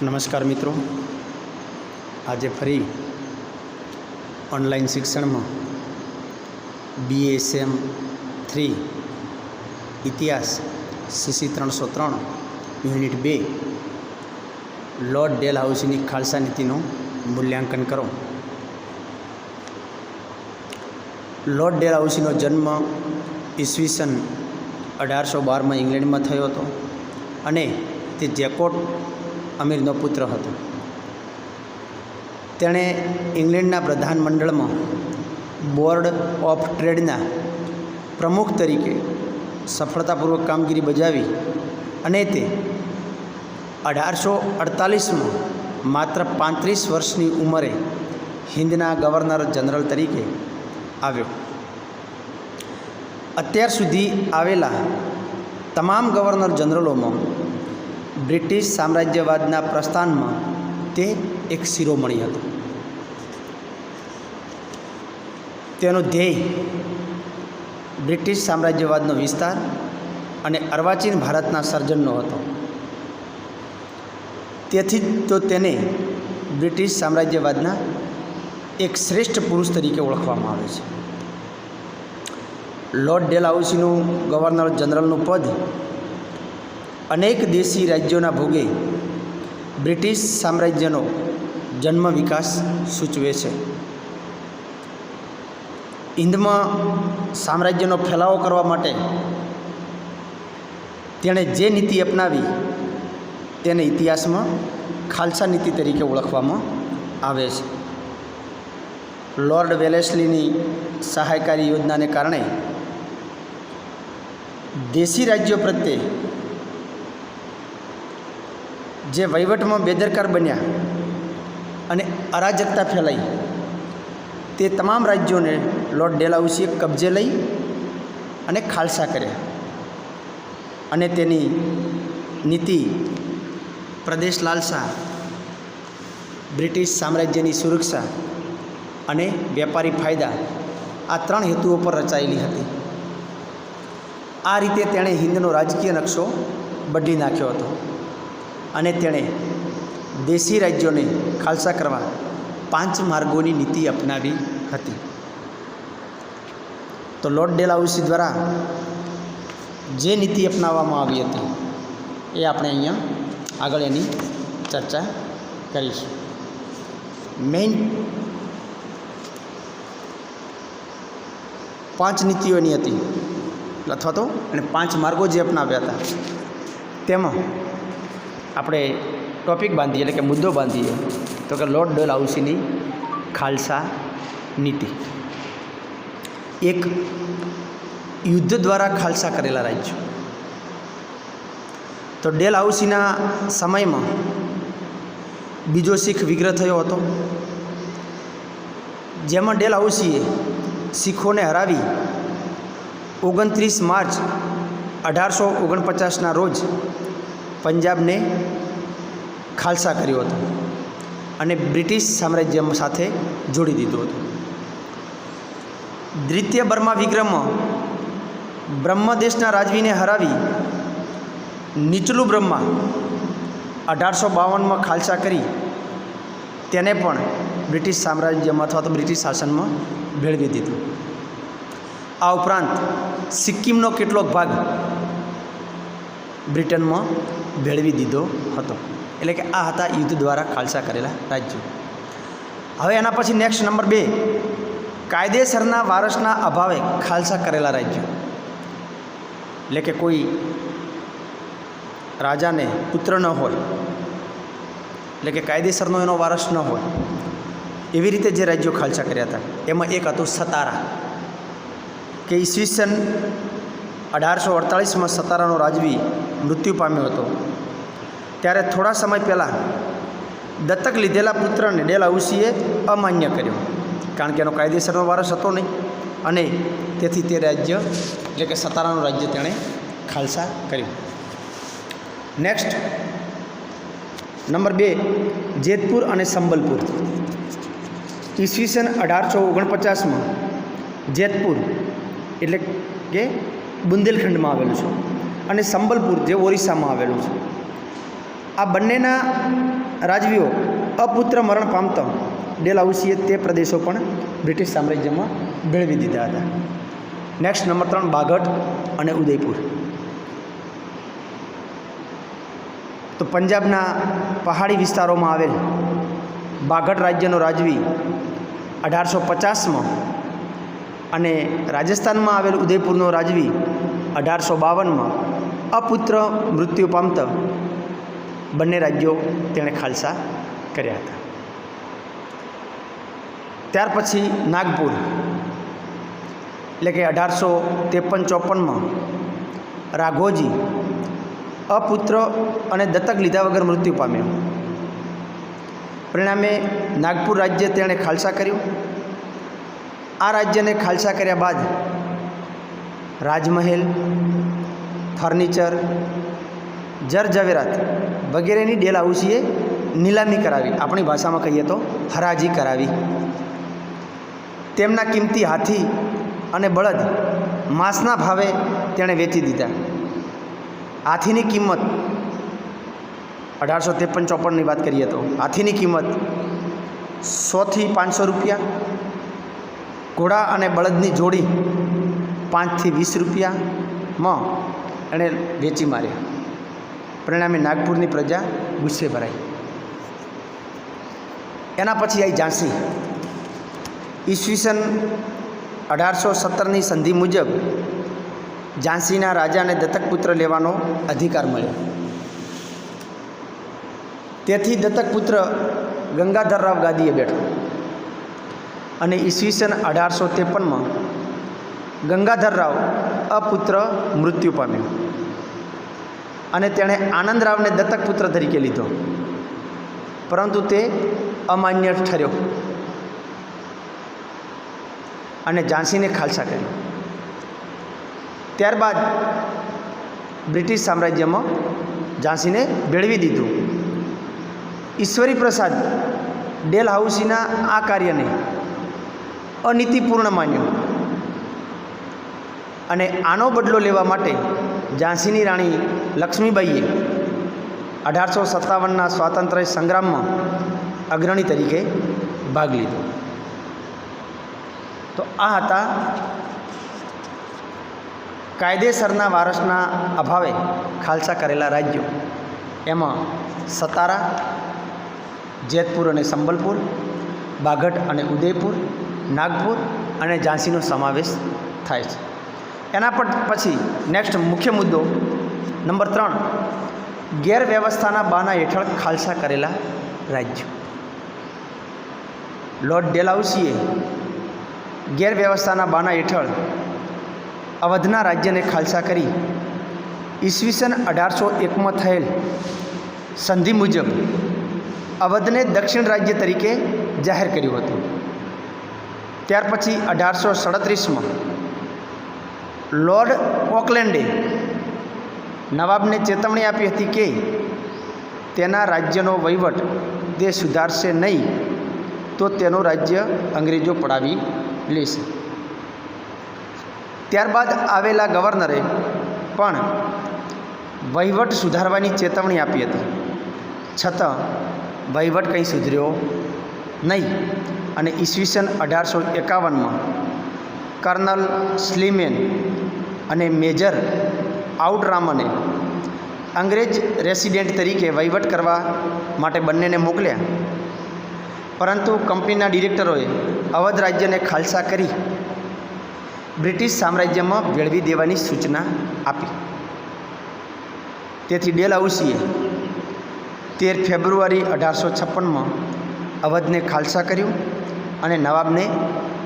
નમસ્કાર મિત્રો, આજે ફરી ઓનલાઈન શિક્ષણમાં BSM 3 ઇતિહાસ CC 303 યુનિટ 2 લોર્ડ ડેલહાઉસીની ખાલસા નીતિનું મૂલ્યાંકન કરો. લોર્ડ ડેલહાઉસીનો જન્મ ઈસવીસન 1812માં ઇંગ્લેન્ડમાં થયો હતો અને તે જેકોબ અમીરનો પુત્ર હતો. તેણે ઇંગ્લેન્ડના પ્રધાનમંડળમાં બોર્ડ ઓફ ટ્રેડના પ્રમુખ તરીકે સફળતાપૂર્વક કામગીરી બજાવી અને તે 1848માં માત્ર 35 વર્ષની ઉંમરે હિન્દના ગવર્નર જનરલ તરીકે આવ્યો. અત્યાર સુધી આવેલા તમામ ગવર્નર જનરલોમાં બ્રિટિશ સામ્રાજ્યવાદના પ્રસ્થાનમાં તે એક શિરોમણી હતો. તેનો ધ્યેય બ્રિટિશ સામ્રાજ્યવાદનો વિસ્તાર અને અર્વાચીન ભારતના સર્જનનો હતો. તેથી તો તેને બ્રિટિશ સામ્રાજ્યવાદના એક શ્રેષ્ઠ પુરુષ તરીકે ઓળખવામાં આવે છે. લોર્ડ ડેલહાઉસીનું ગવર્નર જનરલનું પદ અનેક દેશી રાજ્યોના ભોગે બ્રિટિશ સામ્રાજ્યનો જન્મ વિકાસ સૂચવે છે. હિન્દમાં સામ્રાજ્યનો ફેલાવો કરવા માટે તેણે જે નીતિ અપનાવી તેને ઇતિહાસમાં ખાલસા નીતિ તરીકે ઓળખવામાં આવે છે. લોર્ડ વેલેસ્લીની સહાયકારી યોજનાને કારણે દેશી રાજ્યો પ્રત્યે જે વહીવટમાં બેદરકાર બન્યા અને અરાજકતા ફેલાઈ તે તમામ રાજ્યોને લોર્ડ ડેલહાઉસીએ કબજે લઈ અને ખાલસા કર્યા અને તેની નીતિ પ્રદેશ લાલસા, બ્રિટિશ સામ્રાજ્યની સુરક્ષા અને વેપારી ફાયદા આ 3 હેતુઓ પર રચાયેલી હતી. આ રીતે તેણે હિન્દનો રાજકીય નકશો બદલી નાખ્યો હતો અને તેણે દેશી રાજ્યોને ખાલસા કરવા 5 માર્ગોની નીતિ અપનાવી હતી. તો લોર્ડ ડેલહાઉસી દ્વારા જે નીતિ અપનાવવામાં આવી હતી એ આપણે અહીંયા આગળ એની ચર્ચા કરીશું. મેઇન 5 નીતિઓની હતી અથવા તો અને 5 માર્ગો જે અપનાવ્યા હતા તેમાં આપણે ટોપિક બાંધીએ એટલે કે મુદ્દો બાંધીએ તો કે લોર્ડ ડેલહાઉસીની ખાલસા નીતિ. એક, યુદ્ધ દ્વારા ખાલસા કરેલા રાજ્યો. તો ડેલહાઉસીના સમયમાં બીજો શીખ વિગ્રહ થયો હતો, જેમાં ડેલહાઉસીએ શીખોને હરાવી 29 માર્ચ 1849ના રોજ પંજાબને ખાલસા કર્યો હતો અને બ્રિટિશ સામ્રાજ્ય સાથે જોડી દીધો હતો. દ્વિતીય બર્મા વિગ્રહમાં બ્રહ્મદેશના રાજવીને હરાવી નીચલું બ્રહ્મા 1852માં ખાલસા કરી તેને પણ બ્રિટિશ સામ્રાજ્યમાં અથવા તો બ્રિટિશ શાસનમાં ભેળવી દીધું. આ ઉપરાંત સિક્કિમનો કેટલોક ભાગ બ્રિટનમાં ભેળવી દીધો હતો. એટલે કે આ હતા યુદ્ધ દ્વારા ખાલસા કરેલા રાજ્યો. હવે એના પછી નેક્સ્ટ નંબર 2, કાયદેસરના વારસના અભાવે ખાલસા કરેલા રાજ્યો. એટલે કે કોઈ રાજાને પુત્ર ન હોય, એટલે કે કાયદેસરનો એનો વારસ ન હોય, એવી રીતે જે રાજ્યો ખાલસા કર્યા હતા એમાં એક હતું સતારા, કે ઈસવીસન 1848માં સતારાનો રાજવી મૃત્યુ પામ્યો હતો. ત્યારે થોડા સમય પહેલાં દત્તક લીધેલા પુત્રને ડેલહાઉસીએ અમાન્ય કર્યો, કારણ કે એનો કાયદેસરનો વારસ હતો નહીં અને તેથી તે રાજ્ય એટલે કે સતારાનું રાજ્ય તેણે ખાલસા કર્યું. નેક્સ્ટ નંબર 2, જેતપુર અને સંબલપુર. ઈસવીસન 1849માં જેતપુર એટલે કે બુંદેલખંડમાં આવેલું છે અને સંબલપુર જે ઓરિસ્સામાં આવેલું છે આ બંનેના રાજવીઓ અપુત્ર મરણ પામતા ડેલહાઉસીએ તે પ્રદેશો પણ બ્રિટિશ સામ્રાજ્યમાં ભેળવી દીધા હતા. નેક્સ્ટ નંબર 3, બાગટ અને ઉદયપુર. તો પંજાબના પહાડી વિસ્તારોમાં આવેલ બાગટ રાજ્યનો રાજવી 1850માં અને રાજસ્થાનમાં આવેલ ઉદયપુરનો રાજવી 1852માં અપુત્ર મૃત્યુ પામતા બંને રાજ્યો તેણે ખાલસા કર્યા હતા. ત્યાર પછી નાગપુર એટલે કે 1853-54માં રાઘોજી અપુત્ર અને દત્તક લીધા વગર મૃત્યુ પામ્યો. પરિણામે નાગપુર રાજ્ય તેણે ખાલસા કર્યું. આ રાજ્યને ખાલસા કર્યા બાદ રાજમહેલ, ફર્નિચર, જરઝવેરાત વગેરેની ડેલહાઉસીએ નીલામી કરાવી. આપણી ભાષામાં કહીએ તો હરાજી કરાવી. તેમના કિંમતી હાથી અને બળદ માંસના ભાવે તેણે વેચી દીધા. હાથીની કિંમત 1853-54ની વાત કરીએ તો હાથીની કિંમત 100 થી 500 રૂપિયા, ઘોડા અને બળદની જોડી 5 થી 20 રૂપિયામાં એણે વેચી માર્યા. પરિણામે નાગપુરની પ્રજા ગુસ્સે ભરાઈ. એના પછી આવી ઝાંસી. ઈસવીસન 1817ની સંધિ મુજબ ઝાંસીના રાજાને દત્તક પુત્ર લેવાનો અધિકાર મળ્યો. તેથી દત્તક પુત્ર ગંગાધરરાવ ગાદીએ બેઠો અને ઈસવીસન 1853માં ગંગાધરરાવ અપુત્ર મૃત્યુ પામ્યો અને તેણે આનંદરાવને દત્તક પુત્ર તરીકે લીધો, પરંતુ તે અમાન્ય ઠર્યો અને ઝાંસીને ખાલસા કર્યો. ત્યારબાદ બ્રિટિશ સામ્રાજ્યમાં ઝાંસીને ભેળવી દીધું. ઈશ્વરી પ્રસાદ ડેલહાઉસીના આ કાર્યને અનીતિપૂર્ણ માન્યું અને આનો બદલો લેવા માટે ઝાંસીની રાણી લક્ષ્મીબાઈએ 1857ના સ્વાતંત્ર્ય સંગ્રામમાં અગ્રણી તરીકે ભાગ લીધો. તો આ હતા કાયદેસરના વારસના અભાવે ખાલસા કરેલા રાજ્યો. એમાં સતારા, જેતપુર અને સંબલપુર, બાગટ અને ઉદયપુર, નાગપુર અને ઝાંસીનો સમાવેશ થાય છે. એના પર પછી નેક્સ્ટ મુખ્ય મુદ્દો નંબર 3, ગેરવ્યવસ્થાના બહાના હેઠળ ખાલસા કરેલા રાજ્યો. લોર્ડ ડેલહાઉસીએ ગેરવ્યવસ્થાના બહાના હેઠળ અવધના રાજ્યને ખાલસા કરી ઈસવીસન 1801માં થયેલ સંધિ મુજબ અવધને દક્ષિણ રાજ્ય તરીકે જાહેર કર્યું હતું. ત્યાર પછી 1837માં લોર્ડ ઓકલેન્ડે નવાબને ચેતવણી આપી હતી કે તેના રાજ્યનો વહીવટ તે સુધારશે નહીં તો તેનું રાજ્ય અંગ્રેજો પડાવી લેશે. ત્યારબાદ આવેલા ગવર્નરે પણ વહીવટ સુધારવાની ચેતવણી આપી હતી, છતાં વહીવટ કંઈ સુધર્યો નહીં અને ઈસવીસન 1851માં કર્નલ સ્લીમેન અને મેજર આઉટરામને અંગ્રેજ રેસિડેન્ટ તરીકે વહીવટ કરવા માટે બંનેને મોકલ્યા, પરંતુ કંપનીના ડિરેક્ટરોએ અવધ રાજ્યને ખાલસા કરી બ્રિટિશ સામ્રાજ્યમાં ભેળવી દેવાની સૂચના આપી. તેથી ડેલહાઉસીએ 13 ફેબ્રુઆરી 1856માં અવધને ખાલસા કર્યું અને નવાબને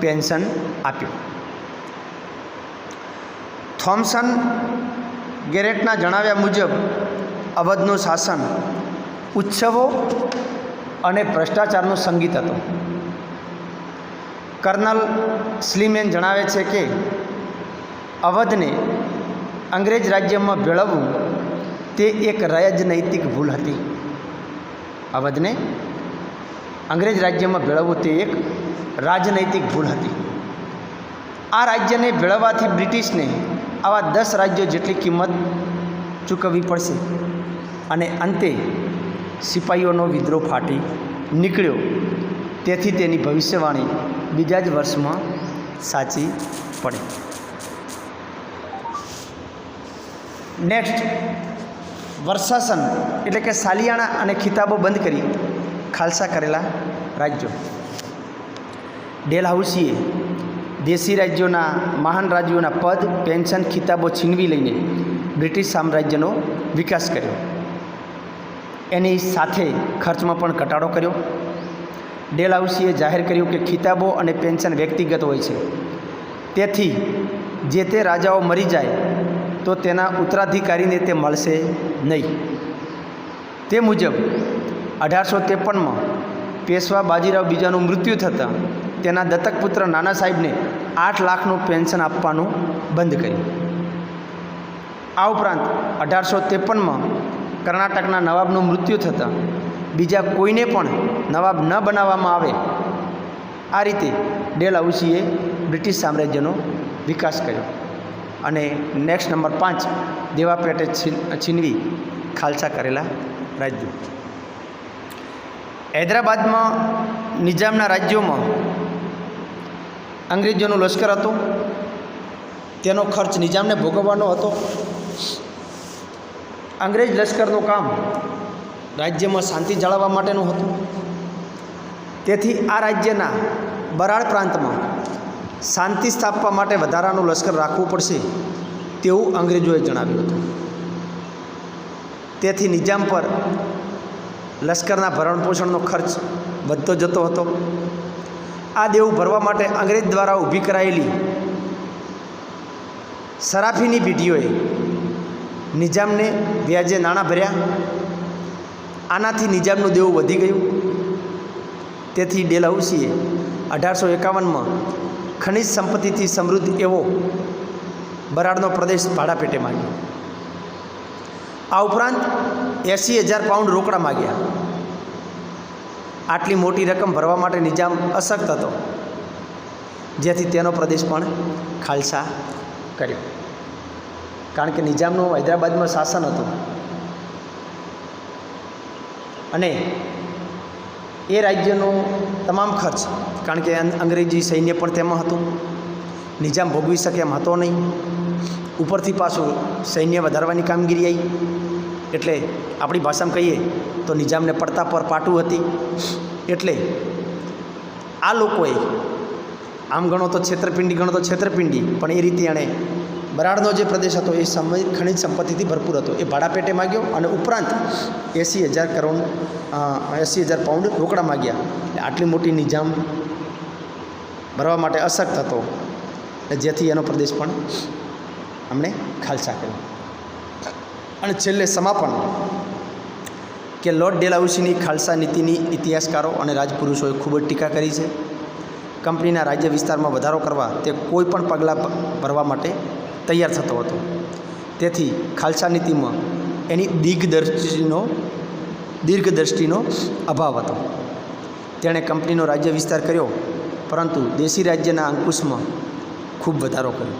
પેન્શન આપ્યું. થોમ્સન ગેરેટના જણાવ્યા મુજબ અવધનું શાસન ઉત્સવો અને ભ્રષ્ટાચારનું સંગીત હતું. કર્નલ સ્લીમેન જણાવે છે કે અવધને અંગ્રેજ રાજ્યમાં ભેળવવું તે એક રાજનૈતિક ભૂલ હતી. અવધને અંગ્રેજ રાજ્યમાં ભેળવવું તે એક રાજનૈતિક ભૂલ હતી. આ રાજ્યને ભેળવવાથી બ્રિટિશને આવા 10 રાજ્યો જેટલી કિંમત ચૂકવવી પડશે અને અંતે સિપાહીઓનો વિદ્રોહ ફાટી નીકળ્યો, તેથી તેની ભવિષ્યવાણી બીજા જ વર્ષમાં સાચી પડી. નેક્સ્ટ, વર્ષાસન એટલે કે સાલિયાણા અને ખિતાબો બંધ કરી ખાલસા કરેલા રાજ્યો. ડેલહાઉસીએ દેશી રાજ્યોના મહાન રાજ્યોના પદ, પેન્શન, ખિતાબો છીનવી લઈને બ્રિટિશ સામ્રાજ્યનો વિકાસ કર્યો. એની સાથે ખર્ચમાં પણ ઘટાડો કર્યો. ડેલહાઉસીએ જાહેર કર્યું કે ખિતાબો અને પેન્શન વ્યક્તિગત હોય છે, તેથી જે તે રાજાઓ મરી જાય તો તેના ઉત્તરાધિકારીને તે મળશે નહીં. તે મુજબ 1853માં પેશવા બાજીરાવ બીજાનું મૃત્યુ થતાં તેના દત્તક પુત્ર નાના સાહેબને 8 લાખનું પેન્શન આપવાનું બંધ કર્યું. આ ઉપરાંત 1853માં કર્ણાટકના નવાબનું મૃત્યુ થતાં બીજા કોઈને પણ નવાબ ન બનાવવામાં આવે. આ રીતે ડેલહાઉસીએ બ્રિટિશ સામ્રાજ્યનો વિકાસ કર્યો. અને નેક્સ્ટ નંબર 5, દેવા પેટે છીનવી ખાલસા કરેલા રાજ્યો. હૈદરાબાદમાં નિઝામના રાજ્યોમાં અંગ્રેજોનું લશ્કર હતું. તેનો ખર્ચ નિઝામને ભોગવવાનો હતો. અંગ્રેજ લશ્કરનું કામ રાજ્યમાં શાંતિ જાળવવા માટેનું હતું. તેથી આ રાજ્યના બરાડ પ્રાંતમાં શાંતિ સ્થાપવા માટે વધારાનું લશ્કર રાખવું પડશે તેવું અંગ્રેજોએ જણાવ્યું હતું. તેથી નિઝામ પર લશ્કરના ભરણપોષણનો ખર્ચ વધતો જતો હતો. આ દેવું ભરવા માટે અંગ્રેજ દ્વારા ઊભી કરાયેલી સરાફીની પેઢીઓએ નિઝામને વ્યાજે નાણાં ભર્યા. આનાથી નિઝામનું દેવું વધી ગયું. તેથી ડેલહાઉસીએ 1851માં ખનિજ સંપત્તિથી સમૃદ્ધ એવો બરાડનો પ્રદેશ ભાડા પેટે માગ્યો. આ ઉપરાંત 80,000 પાઉન્ડ રોકડા માગ્યા. આટલી મોટી રકમ ભરવા માટે નિઝામ અશક્ત હતો, જેથી તેનો પ્રદેશ પણ ખાલસા કર્યો. કારણ કે નિઝામનું હૈદરાબાદમાં શાસન હતું અને એ રાજ્યનો તમામ ખર્ચ, કારણ કે અંગ્રેજી સૈન્ય પણ તેમાં હતું, નિઝામ ભોગવી શકે એમ હતો નહીં. ઉપરથી પાછું સૈન્ય વધારવાની કામગીરી આવી. એટલે આપણી ભાષામાં કહીએ તો નિઝામને પડતા પર પાટું હતી. એટલે આ લોકોએ આમ ગણો તો છેતરપિંડી, ગણો તો છેતરપિંડી, પણ એ રીતે એણે બરાડનો જે પ્રદેશ હતો એ ખનિજ સંપત્તિથી ભરપૂર હતો, એ ભાડા પેટે માગ્યો. અને ઉપરાંત 80,000 પાઉન્ડ રોકડા માગ્યા. આટલી મોટી નિઝામ ભરવા માટે અશક્ત હતો, જેથી એનો પ્રદેશ પણ અમને ખાલસા કર્યો. અને છેલ્લે સમાપન કે લોર્ડ ડેલહાઉસીની ખાલસા નીતિની ઇતિહાસકારો અને રાજપુરુષોએ ખૂબ જ ટીકા કરી છે. કંપનીના રાજ્ય વિસ્તારમાં વધારો કરવા તે કોઈ પણ પગલાં ભરવા માટે તૈયાર થતો હતો. તેથી ખાલસા નીતિમાં એની દીર્ઘદ્રષ્ટિનો અભાવ હતો. તેણે કંપનીનો રાજ્ય વિસ્તાર કર્યો, પરંતુ દેશી રાજ્યના અંકુશમાં ખૂબ વધારો કર્યો.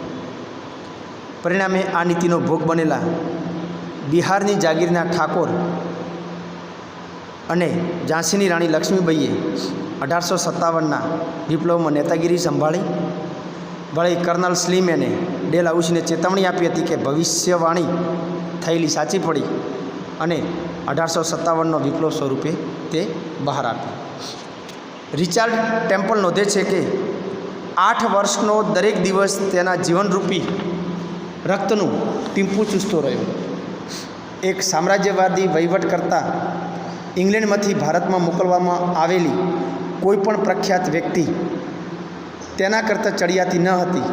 પરિણામે આ નીતિનો ભોગ બનેલા બિહારની જાગીરના ઠાકોર અને ઝાંસીની રાણી લક્ષ્મીબાઈએ 1857ના વિપ્લવમાં નેતાગીરી સંભાળી. વળી કર્નલ સ્લીમેને ડેલહાઉસીને ચેતવણી આપી હતી કે ભવિષ્યવાણી થયેલી સાચી પડી અને 1857નો વિપ્લવ સ્વરૂપે તે બહાર આવ્યો. રિચાર્ડ ટેમ્પલ નોંધે છે કે 8 વર્ષનો દરેક દિવસ તેના જીવનરૂપી રક્તનું ટીમ્પું ચૂસતો રહ્યો. એક સામ્રાજ્યવાદી વહીવટકર્તા ઇંગ્લેન્ડમાંથી ભારતમાં મોકલવામાં આવેલી કોઈપણ પ્રખ્યાત વ્યક્તિ તેના કરતાં ચડિયાતી ન હતી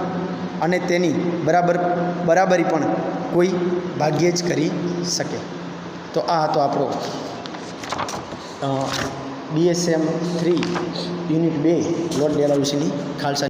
અને તેની બરાબરી પણ કોઈ ભાગ્યે જ કરી શકે. તો આ હતો આપણો DSM 3 યુનિટ 2 લોર્ડ ડેલહાઉસીની ખાલસા